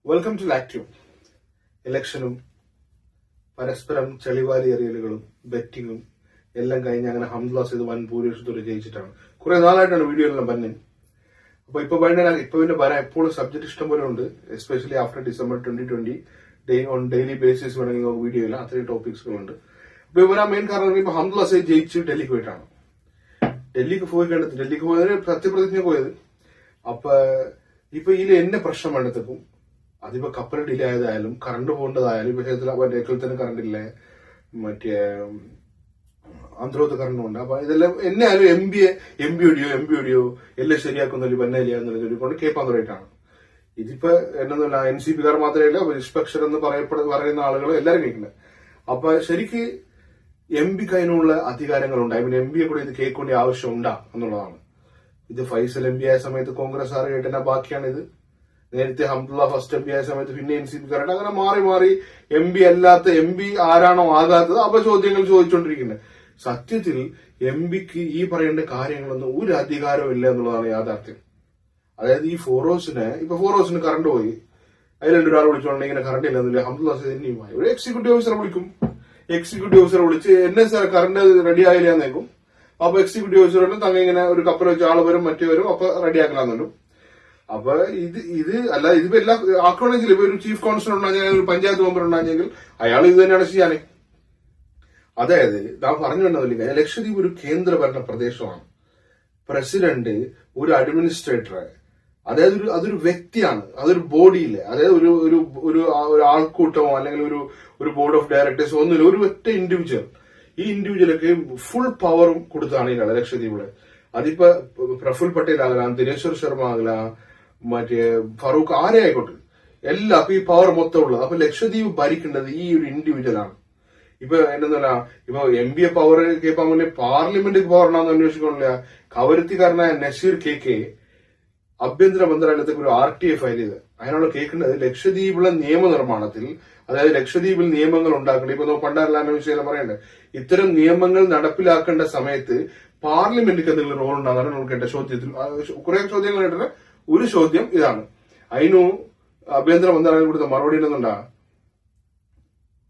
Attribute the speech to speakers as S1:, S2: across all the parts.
S1: Welcome to ലാക്ട്യൂം. ഇലക്ഷനും പരസ്പരം ചെളിവാരി എറിയലുകളും ബെറ്റിങ്ങും എല്ലാം കഴിഞ്ഞ് അങ്ങനെ ഹംദുല്ലാസ് ഇത് വൻ ഭൂരിപക്ഷത്തോടെ ജയിച്ചിട്ടാണ്. കുറെ നാളായിട്ടാണ് വീഡിയോ എല്ലാം പറഞ്ഞത്. അപ്പൊ ഇപ്പൊ പിന്നെ വരാൻ എപ്പോഴും സബ്ജക്ട് ഇഷ്ടം പോലെ ഉണ്ട്, especially after December 2020 on daily basis വേണമെങ്കിൽ നമുക്ക് വീഡിയോ ഇല്ല, അത്രയും ടോപ്പിക്സുകളുണ്ട്. അപ്പൊ വരാൻ മെയിൻ കാരണം ഇപ്പൊ ഹംദുല്ലാസ് ജയിച്ച് ഡൽഹിക്ക് പോയിട്ടാണ്. ഡൽഹിക്ക് പോയതിന് സത്യപ്രതിജ്ഞ പോയത്. അപ്പൊ ഇപ്പൊ ഇതിൽ എന്നെ പ്രശ്നം വേണ്ടത്തേക്കും അതിപ്പോ കപ്പൽ ഡിലേ ആയതായാലും കറണ്ട് പോകേണ്ടതായാലും ഇപ്പൊ ഡേക്കലത്തിന് കറണ്ട് ഇല്ലേ, മറ്റേ അന്തരോത്ത് കറണ്ട് ഉണ്ട്. അപ്പൊ ഇതെല്ലാം എന്നെ ആയാലും എം ബി ഒടിയോ എല്ലാം ശരിയാക്കുന്നല്ലോ പന്നയില്ല എന്നുള്ള ചൊല്ലിക്കൊണ്ട് കേൾപ്പാൻ തുടങ്ങിയിട്ടാണ്. ഇതിപ്പോ എന്നൊന്നുമില്ല, NCP കാർ മാത്രമല്ല നിഷ്പക്ഷർ എന്ന് പറയുന്ന ആളുകൾ എല്ലാവരും കേൾക്കുന്നത്. അപ്പൊ ശരിക്ക് MPക്ക് അതിനുള്ള അധികാരങ്ങളുണ്ട്. ഐ മീൻ MPയെ കൂടെ ഇത് കേൾക്കേണ്ട ആവശ്യമുണ്ടാ എന്നുള്ളതാണ്. ഇത് ഫൈസൽ MP ആയ സമയത്ത് കോൺഗ്രസ് ആർ കേട്ടതിന്റെ ബാക്കിയാണിത്. നേരത്തെ ഹംദുല്ല ഫസ്റ്റ് MP ആയ സമയത്ത് പിന്നെ NCP കാരുടെ അങ്ങനെ മാറി മാറി MP ആരാണോ ആകാത്തത് അപ്പൊ ചോദ്യങ്ങൾ ചോദിച്ചുകൊണ്ടിരിക്കുന്നത്. സത്യത്തിൽ MPക്ക് ഈ പറയേണ്ട കാര്യങ്ങളൊന്നും ഒരു അധികാരവും ഇല്ല എന്നുള്ളതാണ് യാഥാർത്ഥ്യം. അതായത് ഈ ഫോർ ഹൗസിന് കറണ്ട് പോയി, അതിൽ രണ്ടൊരാൾ വിളിച്ചോണ്ട് ഇങ്ങനെ കറണ്ട് ഇല്ലെന്നില്ല, ഹംദുല്ല തന്നെയുമായി ഒരു എക്സിക്യൂട്ടീവ് ഓഫീസറെ വിളിക്കും. എക്സിക്യൂട്ടീവ് ഓഫീസറെ വിളിച്ച് എന്നെ സാർ കറണ്ട് റെഡി ആയില്ലാന്നേക്കും. അപ്പൊ എക്സിക്യൂട്ടീവ് ഓഫീസറുണ്ട് തങ്ങ ഇങ്ങനെ ഒരു കപ്പൽ വെച്ച് ആള് വരും, മറ്റേ വരും, അപ്പൊ റെഡിയാക്കലാന്നു. അപ്പൊ ഇത് അല്ല, ഇതിപ്പോ എല്ലാ ആക്കണമെങ്കിൽ ഇപ്പൊ ഒരു ചീഫ് കൗൺസിലർ ഉണ്ടാഞ്ഞെങ്കിൽ ഒരു പഞ്ചായത്ത് മെമ്പർ ഉണ്ടാഞ്ഞെങ്കിൽ അയാൾ ഇത് തന്നെയാണ് ചെയ്യാനേ. അതായത് നാം പറഞ്ഞു വന്നതില്ല, ലക്ഷദ്വീപ് ഒരു കേന്ദ്രഭരണ പ്രദേശമാണ്. പ്രസിഡന്റ് ഒരു അഡ്മിനിസ്ട്രേറ്റർ, അതായത് അതൊരു വ്യക്തിയാണ്, അതൊരു ബോഡിയില്ല. അതായത് ഒരു ആൾക്കൂട്ടമോ അല്ലെങ്കിൽ ഒരു ബോർഡ് ഓഫ് ഡയറക്ടേഴ്സോ ഒന്നുമില്ല, ഒരു ഒറ്റ ഇൻഡിവിജ്വൽ. ഈ ഇൻഡിവിജ്വലൊക്കെ ഫുൾ പവറും കൊടുത്താണ് ഈ ലക്ഷദ്വീപില്. അതിപ്പോ പ്രഫുൽ പട്ടേൽ ആകലാം, ദിനേശ്വർ ശർമ്മ ആകലാം, മറ്റേ ഫറൂഖ് ആരെ ആയിക്കോട്ടെ, എല്ലാം അപ്പൊ ഈ പവർ മൊത്തം ഉള്ളത്. അപ്പൊ ലക്ഷദ്വീപ് ഭരിക്കേണ്ടത് ഈ ഒരു ഇൻഡിവിജ്വൽ ആണ്. ഇപ്പൊ എന്നല്ല, ഇപ്പൊ MPയെ പവർ കേൾപ്പാൻ മുന്നേ പാർലമെന്റ് പവർ ഉണ്ടാകുന്ന അന്വേഷിക്കണില്ല. കവരത്തിക്കാരനായ നസീർ KK ആഭ്യന്തര മന്ത്രാലയത്തേക്ക് ഒരു RTA ഫയൽ ചെയ്ത് അതിനുള്ള കേൾക്കുന്നത് ലക്ഷദ്വീപിലെ നിയമനിർമ്മാണത്തിൽ, അതായത് ലക്ഷദ്വീപിൽ നിയമങ്ങൾ ഉണ്ടാക്കേണ്ടത്. ഇപ്പൊ പണ്ടാരല്ലാന്റെ വിഷയം പറയണ്ടേ, ഇത്തരം നിയമങ്ങൾ നടപ്പിലാക്കേണ്ട സമയത്ത് പാർലമെന്റിക്ക് എന്തെങ്കിലും റോൾ ഉണ്ടാകാൻ നമുക്ക് എന്റെ ചോദ്യത്തിൽ കുറെ ചോദ്യങ്ങൾ കേട്ടിട്ട് ഒരു ചോദ്യം ഇതാണ്. അതിനു ആഭ്യന്തര മന്ത്രാലയം കൊടുത്ത മറുപടി എന്തുണ്ടാ,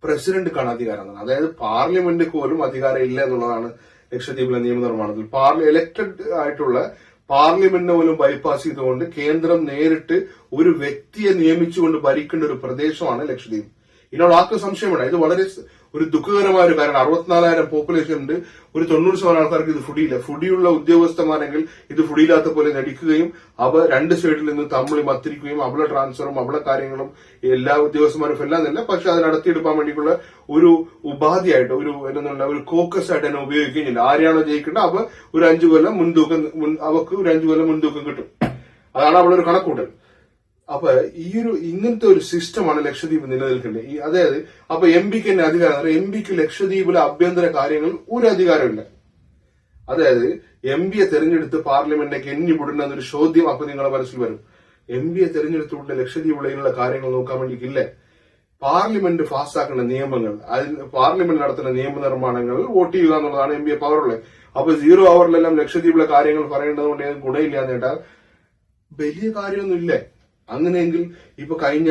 S1: പ്രസിഡന്റിക്കാണ് അധികാരം. അതായത് പാർലമെന്റിക്ക് പോലും അധികാരം ഇല്ല എന്നുള്ളതാണ് ലക്ഷദ്വീപിലെ നിയമനിർമ്മാണത്തിൽ. ഇലക്ടഡ് ആയിട്ടുള്ള പാർലമെന്റിനെ പോലും ബൈപ്പാസ് ചെയ്തുകൊണ്ട് കേന്ദ്രം നേരിട്ട് ഒരു വ്യക്തിയെ നിയമിച്ചുകൊണ്ട് ഭരിക്കേണ്ട ഒരു പ്രദേശമാണ് ലക്ഷദ്വീപ്. ഇതിനോട് ആർക്കും സംശയമുണ്ട്. ഇത് വളരെ ഒരു ദുഃഖകരമായ ഒരു കാര്യം. 64,000 പോപ്പുലേഷൻ ഉണ്ട്, ഒരു 90% ആൾക്കാർക്ക് ഇത് ഫുഡിയില്ല. ഫുഡിയുള്ള ഉദ്യോഗസ്ഥന്മാരെങ്കിൽ ഇത് ഫുഡിയില്ലാത്ത പോലെ നടിക്കുകയും അവ രണ്ട് സൈഡിൽ നിന്ന് തമ്മിൽ മത്തിരിക്കുകയും അവളെ ട്രാൻസ്ഫറും അവളെ കാര്യങ്ങളും എല്ലാ ഉദ്യോഗസ്ഥന്മാരും എല്ലാം തന്നെ, പക്ഷെ അത് നടത്തിയെടുക്കാൻ വേണ്ടിയിട്ടുള്ള ഒരു ഉപാധിയായിട്ട് ഒരു കോക്കസ് ആയിട്ട് തന്നെ ഉപയോഗിക്കുകയും ചെയ്യില്ല. ആരെയാണോ ജയിക്കേണ്ടത് അവ ഒരു 5 കൊല്ലം മുൻതൂക്കം, അവക്ക് ഒരു 5 കൊല്ലം മുൻതൂക്കം കിട്ടും. അതാണ് അവളൊരു കണക്കൂട്ടൽ. അപ്പൊ ഇങ്ങനത്തെ ഒരു സിസ്റ്റമാണ് ലക്ഷദ്വീപ് നിലനിൽക്കേണ്ടത്. അതായത് അപ്പൊ MPക്ക് തന്നെ അധികാരം, MPക്ക് ലക്ഷദ്വീപിലെ ആഭ്യന്തര കാര്യങ്ങൾ ഒരു അധികാരമില്ല. അതായത് MPയെ തെരഞ്ഞെടുത്ത് പാർലമെന്റിലേക്ക് വിടുന്ന എന്നൊരു ചോദ്യം അപ്പൊ നിങ്ങളുടെ മനസ്സിൽ വരും. MPയെ തെരഞ്ഞെടുത്തുകൊണ്ട് ലക്ഷദ്വീപിലുള്ള കാര്യങ്ങൾ നോക്കാൻ വേണ്ടിയില്ലേ? പാർലമെന്റ് പാസ്സാക്കുന്ന നിയമങ്ങൾ, പാർലമെന്റ് നടത്തുന്ന നിയമനിർമ്മാണങ്ങൾ വോട്ട് ചെയ്യുക എന്നുള്ളതാണ് MPയെ പവറുള്ളത്. അപ്പൊ 0 അവറിലെല്ലാം ലക്ഷദ്വീപിലെ കാര്യങ്ങൾ പറയേണ്ടതുകൊണ്ട് ഗുണമില്ല എന്ന് കേട്ടാൽ വലിയ കാര്യമൊന്നുമില്ലേ? അങ്ങനെയെങ്കിൽ ഇപ്പൊ കഴിഞ്ഞ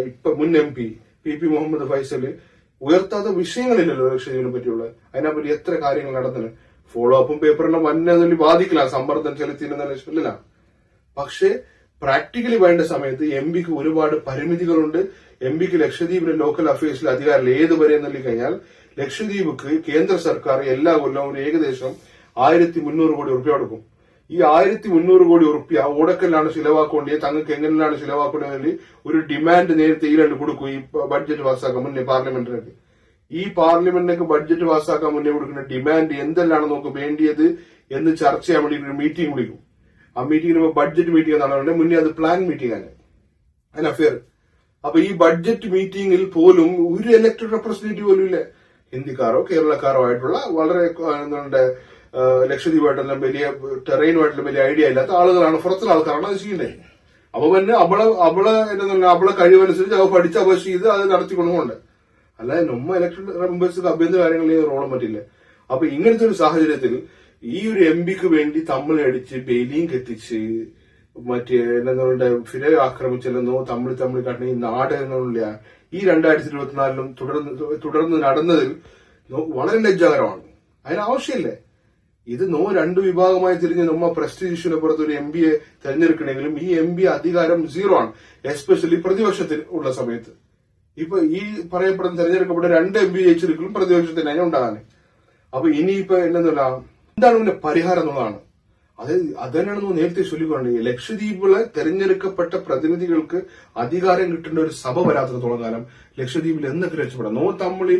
S1: ഇപ്പൊ മുൻ MP PP മുഹമ്മദ് ഫൈസല് ഉയർത്താത്ത വിഷയങ്ങളില്ലല്ലോ ലക്ഷദ്വീപിനെ പറ്റിയുള്ള. അതിനെപ്പറ്റി എത്ര കാര്യങ്ങൾ നടത്തുന്നത്, ഫോളോ അപ്പും പേപ്പറിന്റെ വന്നതിൽ ബാധിക്കില്ല, സമ്മർദ്ദം ചെലുത്തിയിരുന്ന ലക്ഷ്യമില്ല. പക്ഷെ പ്രാക്ടിക്കലി വേണ്ട സമയത്ത് MPക്ക് ഒരുപാട് പരിമിതികളുണ്ട്. MPക്ക് ലക്ഷദ്വീപിലെ ലോക്കൽ അഫയേഴ്സിൽ അധികാരം ഏതുവരെ എന്നല്ലി കഴിഞ്ഞാൽ ലക്ഷദ്വീപിക്ക് കേന്ദ്ര സർക്കാർ എല്ലാ കൊല്ലവും ഒരു ഏകദേശം 1300 കോടി ഉറുപ്പ്യ കൊടുക്കും. ഈ 1300 കോടി ഉറുപ്പ്യ ഓടക്കല്ലാണ് ചിലവാക്കേണ്ടത്, തങ്ങൾക്ക് എങ്ങനെയാണ് ചിലവാക്കേണ്ടതെങ്കിൽ ഒരു ഡിമാൻഡ് നേരത്തെ ഈ കൊടുക്കും. ഈ ബഡ്ജറ്റ് പാസ്സാക്കാൻ മുന്നേ പാർലമെന്റിലേക്ക്, ഈ പാർലമെന്റിലേക്ക് ബഡ്ജറ്റ് പാസ്സാക്കാൻ മുന്നേ കൊടുക്കുന്ന ഡിമാൻഡ് എന്തെല്ലാം നമുക്ക് വേണ്ടിയത് എന്ന് ചർച്ച ചെയ്യാൻ വേണ്ടി ഒരു മീറ്റിംഗ് വിളിക്കും. ആ മീറ്റിംഗിന് ബഡ്ജറ്റ് മീറ്റിംഗ് എന്നാണ് മുന്നേ അത് പ്ലാൻ മീറ്റിംഗ് ആണ്, അതിന് അഫെയർ. അപ്പൊ ഈ ബഡ്ജറ്റ് മീറ്റിംഗിൽ പോലും ഒരു ഇലക്ടഡ് റെപ്രസെന്റേറ്റീവ് പോലും ഇല്ല. ഹിന്ദിക്കാരോ കേരളക്കാരോ ആയിട്ടുള്ള വളരെ ലക്ഷദ്വീപായിട്ടെല്ലാം വലിയ ടെറൈനുമായിട്ടുള്ള വലിയ ഐഡിയ ഇല്ലാത്ത ആളുകളാണ്, പുറത്തുള്ള ആൾക്കാരാണ് അത് ചെയ്യേണ്ടത്. അപ്പൊ പിന്നെ അവളെ കഴിവനുസരിച്ച് അവ പഠിച്ച് അവ ചെയ്ത് അത് നടത്തിക്കൊണ്ടുപോകണ്ടേ, അല്ലാതെ നമ്മ ഇലക്ഷൻ മെമ്പേഴ്സ് ആഭ്യന്തര കാര്യങ്ങളിൽ റോളം പറ്റില്ല. അപ്പൊ ഇങ്ങനത്തെ ഒരു സാഹചര്യത്തിൽ ഈ ഒരു MPക്ക് വേണ്ടി തമ്മിലടിച്ച് ബെയിലിയും കെത്തിച്ച് മറ്റേ എന്നങ്ങളുടെ ഫിരെ ആക്രമിച്ചല്ലെന്നോ തമ്മിൽ കാട്ടിന ഈ നാടകങ്ങളില്ല ഈ 2024 തുടർന്ന് നടന്നതിൽ വളരെ ലജ്ജാകരമാണ്. അതിനാവശ്യമില്ലേ? ഇത് രണ്ടു വിഭാഗമായി തിരിഞ്ഞ് നമ്മ പ്രസ്റ്റീജ് ഇഷ്യൂനെ പുറത്ത് ഒരു MPയെ തെരഞ്ഞെടുക്കണമെങ്കിലും ഈ MP അധികാരം 0 ആണ്, എസ്പെഷ്യലി പ്രതിപക്ഷത്തിൽ ഉള്ള സമയത്ത്. ഇപ്പൊ ഈ പറയപ്പെടുന്ന തെരഞ്ഞെടുക്കപ്പെട്ട 2 MP ജയിച്ചെടുക്കലും പ്രതിപക്ഷത്തിന് തന്നെ ഉണ്ടാകാൻ. അപ്പൊ ഇനിയിപ്പോ എന്താണ് പിന്നെ പരിഹാരം എന്നുള്ളതാണ്. അത് തന്നെയാണ് നേരത്തെ ചൊല്ലിക്കൊണ്ടത്. ലക്ഷദ്വീപിലെ തെരഞ്ഞെടുക്കപ്പെട്ട പ്രതിനിധികൾക്ക് അധികാരം കിട്ടേണ്ട ഒരു സഭ വരാത്തിടത്തോളം കാലം ലക്ഷദ്വീപിൽ എന്നൊക്കെ രക്ഷപ്പെടാം. തമ്മിൽ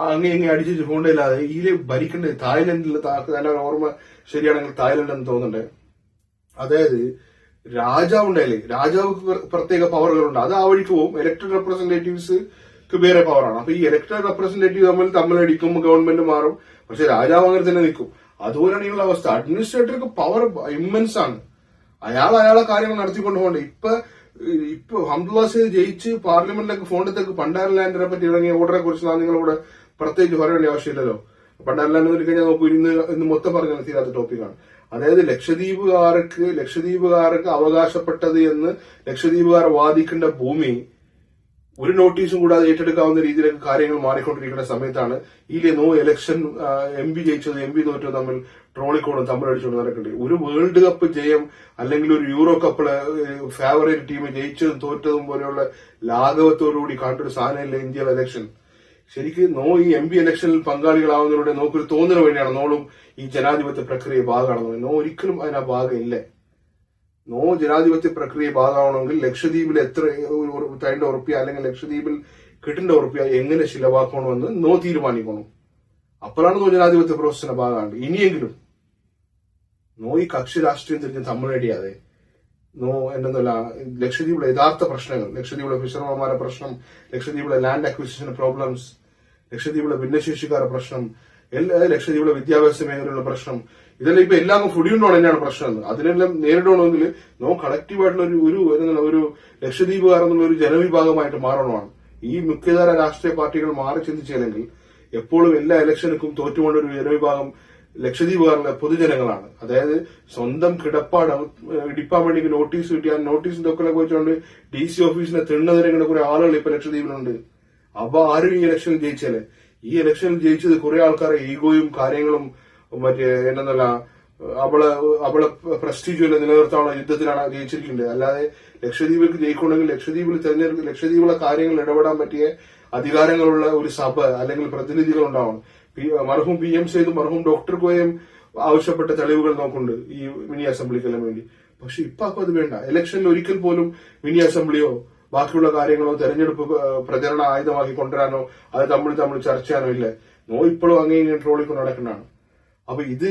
S1: അങ്ങനെ അടിച്ചു പോകണ്ടല്ലാതെ ഇതിലെ ഭരിക്കേണ്ടത് തായ്ലൻഡിൽ, ഓർമ്മ ശരിയാണെങ്കിൽ തായ്ലൻഡ് എന്ന് തോന്നുന്നുണ്ട്. അതായത് രാജാവ് ഉണ്ടായില്ലേ, രാജാവുക്ക് പ്രത്യേക പവറുകളുണ്ട്, അത് ആ വഴിക്ക് പോകും. ഇലക്ടഡ് റെപ്രസെന്റേറ്റീവ്സ്ക്ക് വേറെ പവറാണ്. അപ്പൊ ഈ ഇലക്ടഡ് റെപ്രസെന്റേറ്റീവ് തമ്മിലടിക്കും, ഗവൺമെന്റ് മാറും, പക്ഷെ രാജാവ് അങ്ങനെ തന്നെ നിൽക്കും. അതുപോലെയാണ് ഈ അവസ്ഥ. അഡ്മിനിസ്ട്രേറ്റർക്ക് പവർ ഇമ്മൻസ് ആണ്. അയാളെ കാര്യങ്ങൾ നടത്തിക്കൊണ്ട് പോകണ്ടേ. ഇപ്പൊ ഹംദുല്ലാസ് ജയിച്ച് പാർലമെന്റിലേക്ക് ഫോണ്ടത്തേക്ക് പണ്ടാര ലാൻഡിനെ പറ്റി ഇറങ്ങിയ ഓർഡറെ കുറിച്ച് നിങ്ങളോട് പ്രത്യേകിച്ച് പറയേണ്ട ആവശ്യമില്ലല്ലോ. പണ്ടാര ലാൻഡ് എന്ന് കഴിഞ്ഞാൽ നോക്കൂ, ഇന്ന് മൊത്തം പറഞ്ഞാൽ തീരാത്ത ടോപ്പിക്കാണ്. അതായത് ലക്ഷദ്വീപുകാർക്ക് അവകാശപ്പെട്ടത് എന്ന് ലക്ഷദ്വീപുകാർ വാദിക്കേണ്ട ഭൂമി ഒരു നോട്ടീസും കൂടാതെ ഏറ്റെടുക്കാവുന്ന രീതിയിലേക്ക് കാര്യങ്ങൾ മാറിക്കൊണ്ടിരിക്കുന്ന സമയത്താണ് ഈ ഇലക്ഷൻ MP ജയിച്ചത് MP തോറ്റത് തമ്മിൽ ട്രോളിക്കോണും തമ്മിലടിച്ചുകൊണ്ട് നടക്കേണ്ടത്. ഒരു വേൾഡ് കപ്പ് ജയം അല്ലെങ്കിൽ ഒരു യൂറോ കപ്പില് ഫേവറേറ്റ് ടീം ജയിച്ചതും തോറ്റതും പോലെയുള്ള ലാഘവത്തോടുകൂടി കാട്ടൊരു സാധനമില്ല ഇന്ത്യയിലെ ഇലക്ഷൻ. ശരിക്കും ഈ MP ഇലക്ഷനിൽ പങ്കാളികളാവുന്നതിലൂടെ നോക്കൊരു തോന്നൽ വേണ്ടിയാണ് നോളും ഈ ജനാധിപത്യ പ്രക്രിയ ഭാഗമാണെന്ന്. ഒരിക്കലും അതിനാ ഭാഗമില്ല. ജനാധിപത്യ പ്രക്രിയ ഭാഗമാണെങ്കിൽ ലക്ഷദ്വീപിൽ എത്ര തരേണ്ട ഉറപ്പിയ അല്ലെങ്കിൽ ലക്ഷദ്വീപിൽ കിട്ടേണ്ട ഉറപ്പിയ എങ്ങനെ ചിലവാക്കണമെന്ന് തീരുമാനിക്കണം. അപ്പോഴാണ് ജനാധിപത്യ പ്രോസസ്സിന്റെ ഭാഗമാണ്. ഇനിയെങ്കിലും ഈ കക്ഷി രാഷ്ട്രീയം തിരിഞ്ഞ് തമ്മിലടിയാതെ ലക്ഷദ്വീപിലെ യഥാർത്ഥ പ്രശ്നങ്ങൾ, ലക്ഷദ്വീപിലെ ഫിഷർമാരുടെ പ്രശ്നം, ലക്ഷദ്വീപിലെ ലാൻഡ് അക്വിസിഷൻ പ്രോബ്ലംസ്, ലക്ഷദ്വീപിലെ ഭിന്നശേഷിക്കാരുടെ പ്രശ്നം, ലക്ഷദ്വീപിലെ വിദ്യാഭ്യാസ മേഖലയിലുള്ള പ്രശ്നം, ഇതെല്ലാം ഇപ്പൊ എല്ലാം ഫുഡിയുണ്ടോ തന്നെയാണ് പ്രശ്നം. അതിനെല്ലാം നേരിടണമെങ്കിൽ കളക്റ്റീവായിട്ടുള്ള ഒരു ലക്ഷദ്വീപുകാർ എന്നുള്ള ഒരു ജനവിഭാഗമായിട്ട് മാറണമാണ്. ഈ മുഖ്യധാര രാഷ്ട്രീയ പാർട്ടികൾ മാറി ചിന്തിച്ചില്ലെങ്കിൽ എപ്പോഴും എല്ലാ ഇലക്ഷനുക്കും തോറ്റുകൊണ്ട ഒരു ജനവിഭാഗം ലക്ഷദ്വീപുകാരിലെ പൊതുജനങ്ങളാണ്. അതായത് സ്വന്തം കിടപ്പാട് ഇടിപ്പാൻ വേണ്ടി നോട്ടീസ് കിട്ടിയാൽ നോട്ടീസിന്റെ ഒക്കെ വെച്ചുകൊണ്ട് DC ഓഫീസിനെ തിണ്ണതിരങ്ങുന്ന കുറെ ആളുകൾ ഇപ്പൊ ലക്ഷദ്വീപിലുണ്ട്. അപ്പൊ ആരും ഈ ഇലക്ഷനിൽ ജയിച്ചാല് ഈ ഇലക്ഷനിൽ ജയിച്ചത് കുറെ ആൾക്കാരെ ഈഗോയും കാര്യങ്ങളും മറ്റേ അവളെ പ്രസ്റ്റീജ് നിലനിർത്താനുള്ള യുദ്ധത്തിലാണ് ജയിച്ചിരിക്കുന്നത്. അല്ലാതെ ലക്ഷദ്വീപിലേക്ക് ജയിക്കണമെങ്കിൽ ലക്ഷദ്വീപിലെ കാര്യങ്ങൾ ഇടപെടാൻ പറ്റിയ അധികാരങ്ങളുള്ള ഒരു സഭ അല്ലെങ്കിൽ പ്രതിനിധികൾ ഉണ്ടാവണം. മർഹൂം PM സെയ്ദും മർഹൂം ഡോക്ടർ കോയും ആവശ്യപ്പെട്ട തെളിവുകൾ നോക്കുന്നുണ്ട് ഈ മിനി അസംബ്ലിക്കെല്ലാം വേണ്ടി. പക്ഷെ ഇപ്പൊ അത് വേണ്ട. ഇലക്ഷനിൽ ഒരിക്കൽ പോലും മിനി അസംബ്ലിയോ ബാക്കിയുള്ള കാര്യങ്ങളോ തെരഞ്ഞെടുപ്പ് പ്രചരണ ആയുധമാക്കി കൊണ്ടുവരാനോ അത് തമ്മിൽ ചർച്ച ചെയ്യാനോ ഇല്ല. ഇപ്പോഴും അങ്ങനെ ട്രോളിക്കൊണ്ട് നടക്കുന്നതാണ്. അപ്പൊ ഇത്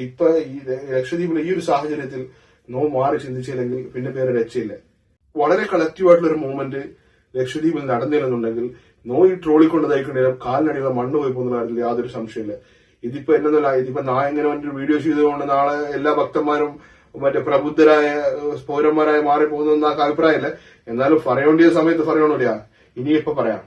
S1: ഇപ്പൊ ഈ ലക്ഷദ്വീപിലെ ഈ ഒരു സാഹചര്യത്തിൽ മാറി ചിന്തിച്ചില്ലെങ്കിൽ പിന്നെ പേര് രക്ഷയില്ല. വളരെ കളക്റ്റീവായിട്ടുള്ള ഒരു മൂവ്മെന്റ് ലക്ഷദ്വീപിൽ നടന്നില്ലെന്നുണ്ടെങ്കിൽ ഈ ട്രോളിക്കൊണ്ടതായിക്കൊണ്ടേലും കാലിനടിയുള്ള മണ്ണ് പോയി പോകുന്ന കാര്യത്തിൽ യാതൊരു സംശയമില്ല. ഇതിപ്പോ ഇതിപ്പോ നായങ്ങനെ ഒരു വീഡിയോ ചെയ്തുകൊണ്ട് നാളെ എല്ലാ ഭക്തന്മാരും മറ്റേ പ്രബുദ്ധരായ പൗരന്മാരായി മാറിപ്പോകുന്ന അഭിപ്രായമില്ല. എന്നാലും പറയേണ്ടിയ സമയത്ത് പറയണില്ല. ഇനിയിപ്പോ പറയാം.